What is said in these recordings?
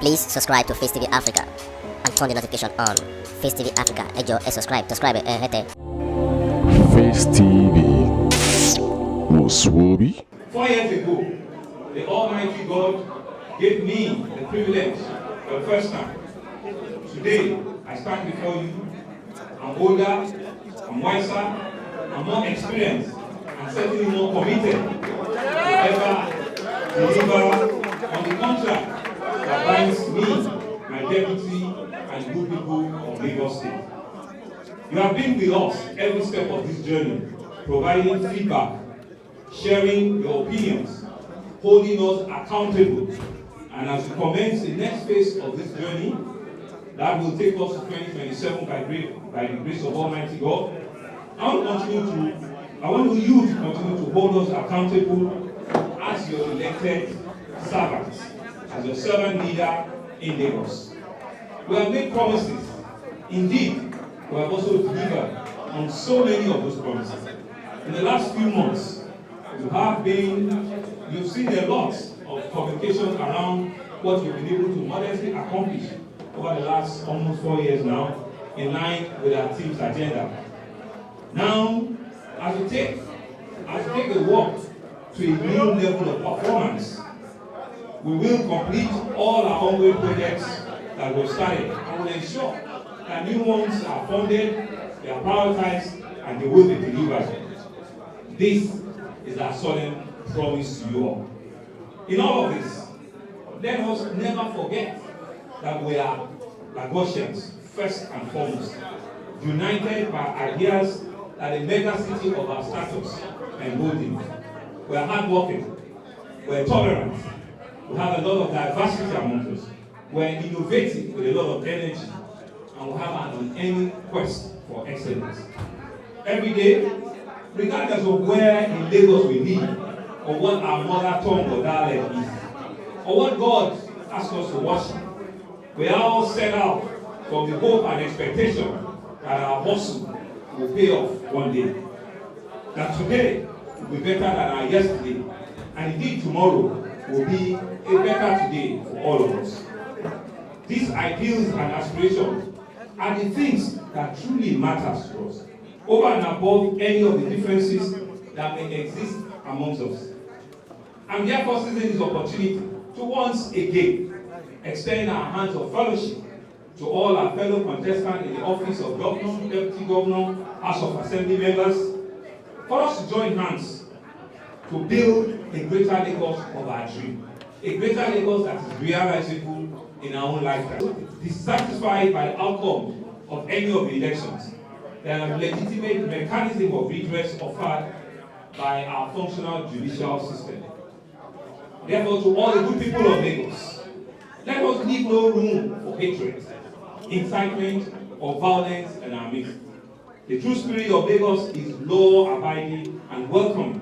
Please subscribe to Facetv Africa and turn the notification on. Facetv Africa, ẹ jọ̀ọ́, subscribe, hete. Face TV was Swoby. 4 years ago, the Almighty God gave me the privilege for the first time. Today, I stand before you. I'm older, I'm wiser, I'm more experienced, and certainly more committed to ever deliver on the contract that binds me, my deputy, and good people of Lagos State. You have been with us every step of this journey, providing feedback, sharing your opinions, holding us accountable, and as we commence the next phase of this journey, that will take us to 2027 by the grace of Almighty God, I want you to continue to hold us accountable as your elected servants, as your servant leader in Lagos. We have made promises. Indeed, we have also delivered on so many of those promises. In the last few months, you've seen a lot of communication around what you've been able to modestly accomplish over the last almost 4 years now, in line with our team's agenda. Now, as we take the work to a new level of performance, we will complete all our ongoing projects that we've started and will ensure that new ones are funded, they are prioritized, and they will be delivered. This is our solemn promise to you all. In all of this, let us never forget that we are Lagosians, first and foremost, united by ideas that the mega city of our status and holding. We are hardworking, we are tolerant, we have a lot of diversity among us, we are innovative with a lot of energy, and we have an unending quest for excellence. Every day, regardless of where in Lagos we live, or what our mother tongue or dialect is, or what God asks us to worship, we are all set out from the hope and expectation that our hustle will pay off one day. That today will be better than our yesterday, and indeed tomorrow will be a better today for all of us. These ideals and aspirations are the things that truly matters to us, over and above any of the differences that may exist amongst us. I'm therefore seizing this opportunity to once again extend our hands of fellowship to all our fellow contestants in the office of governor, deputy governor, House of Assembly members, for us to join hands to build a greater Lagos of our dream, a greater Lagos that is realizable in our own lifetime. Dissatisfied by the outcome of any of the elections, there are legitimate mechanism of redress offered by our functional judicial system. Therefore, to all the good people of Lagos, let us leave no room for hatred, incitement, or violence in our midst. The true spirit of Lagos is law-abiding and welcoming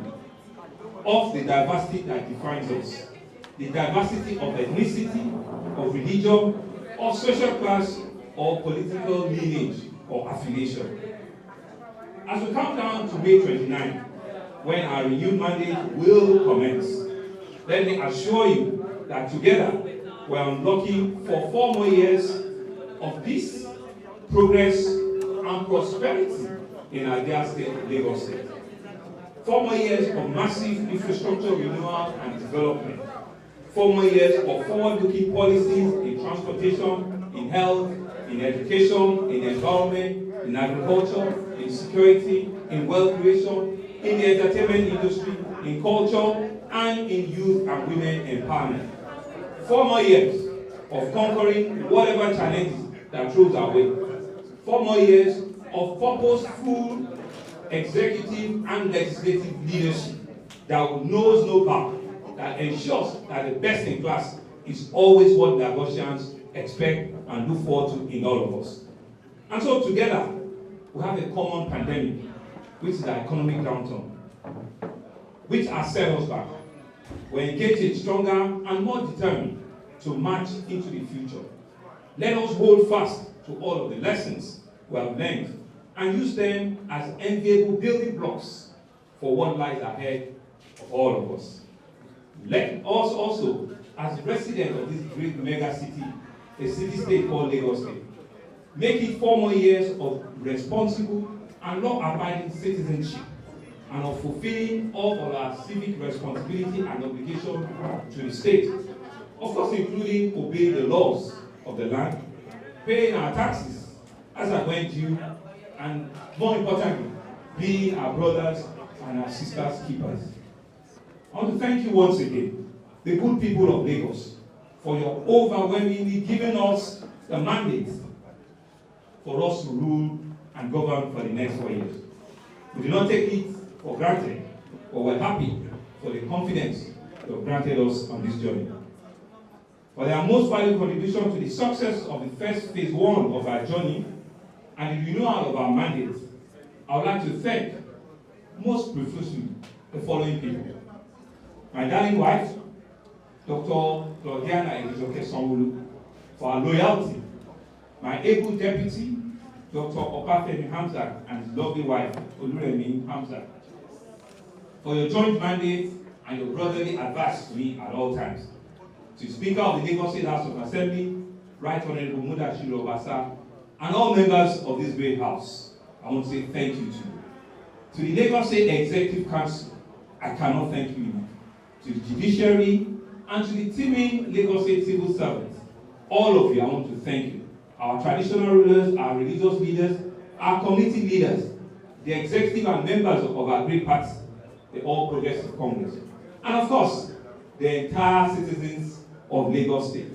of the diversity that defines us, the diversity of ethnicity, of religion, of social class, or political lineage or affiliation. As we come down to May 29, when our renewed mandate will commence, let me assure you that together we are unlocking for 4 more years of peace, progress, and prosperity in our dear state, Lagos State. 4 more years of massive infrastructure renewal and development. 4 more years of forward-looking policies in transportation, in health, in education, in environment, in agriculture, in security, in wealth creation, in the entertainment industry, in culture, and in youth and women empowerment. 4 more years of conquering whatever challenges that throws our way. 4 more years of purposeful executive and legislative leadership that knows no bound, that ensures that the best in class is always what Lagosians expect and look forward to in all of us. And so together, we have a common pandemic, which is the economic downturn, which has set us back. We're engaged, stronger and more determined to march into the future. Let us hold fast to all of the lessons we have learned and use them as enviable building blocks for what lies ahead of all of us. Let us also as resident of this great mega city, a city-state called Lagos State. Make it 4 more years of responsible and law-abiding citizenship and of fulfilling all of our civic responsibility and obligation to the state. Of course, including obeying the laws of the land, paying our taxes as are when due, and more importantly, being our brothers and our sisters' keepers. I want to thank you once again, the good people of Lagos, for your overwhelmingly giving us the mandate for us to rule and govern for the next 4 years. We do not take it for granted, but we're happy for the confidence you have granted us on this journey. For their most valuable contribution to the success of the first phase 1 of our journey and the renewal of our mandate, I would like to thank most profusely the following people. My darling wife, Dr. Claudiana Sanwo-Olu, for her loyalty. My able deputy, Dr. Opafemi Hamzat, and his lovely wife, Oluremi Hamzat, for your joint mandate and your brotherly advice to me at all times. To the Speaker of the Lagos State House of Assembly, Right Honorable Mudashiru Obasa, and all members of this great house, I want to say thank you to you. To the Lagos State Executive Council, I cannot thank you enough. To the judiciary and to the teeming Lagos State civil servants, all of you, I want to thank you. Our traditional rulers, our religious leaders, our community leaders, the executive and members of our great party, the All Progressive Congress, and of course, the entire citizens of Lagos State,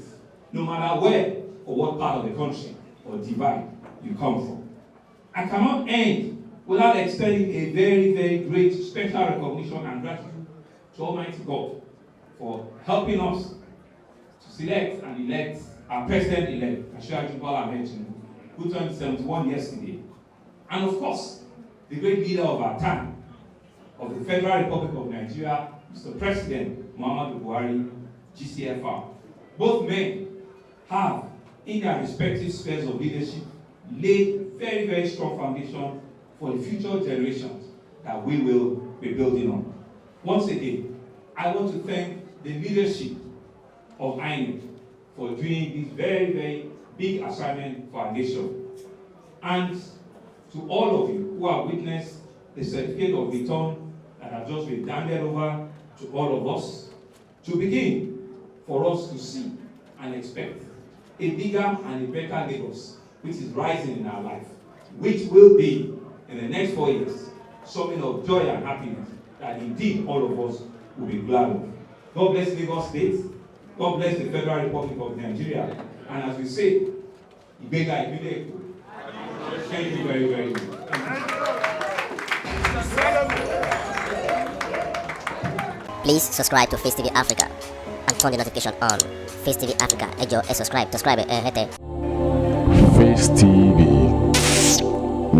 no matter where or what part of the country or divide you come from. I cannot end without extending a very, very great special recognition and gratitude to Almighty God for helping us to select and elect our President-elect, Asiwaju Bola Ahmed Tinubu, who turned 71 yesterday. And of course, the great leader of our time, of the Federal Republic of Nigeria, Mr. President Muhammadu Buhari, GCFR. Both men have, in their respective spheres of leadership, laid very, very strong foundation for the future generations that we will be building on. Once again, I want to thank the leadership of Inec for doing this very, very big assignment for our nation. And to all of you who have witnessed the certificate of return that has just been handed over to all of us, to begin for us to see and expect a bigger and a better Lagos, which is rising in our life, which will be, in the next 4 years, something of joy and happiness that indeed all of us will be glad of. God bless Lagos State. God bless the Federal Republic of Nigeria. And as we say, Ibega Ibile. Thank you very, very much. Please subscribe to Face TV Africa and turn the notification on. Face TV Africa, subscribe, hete. Face TV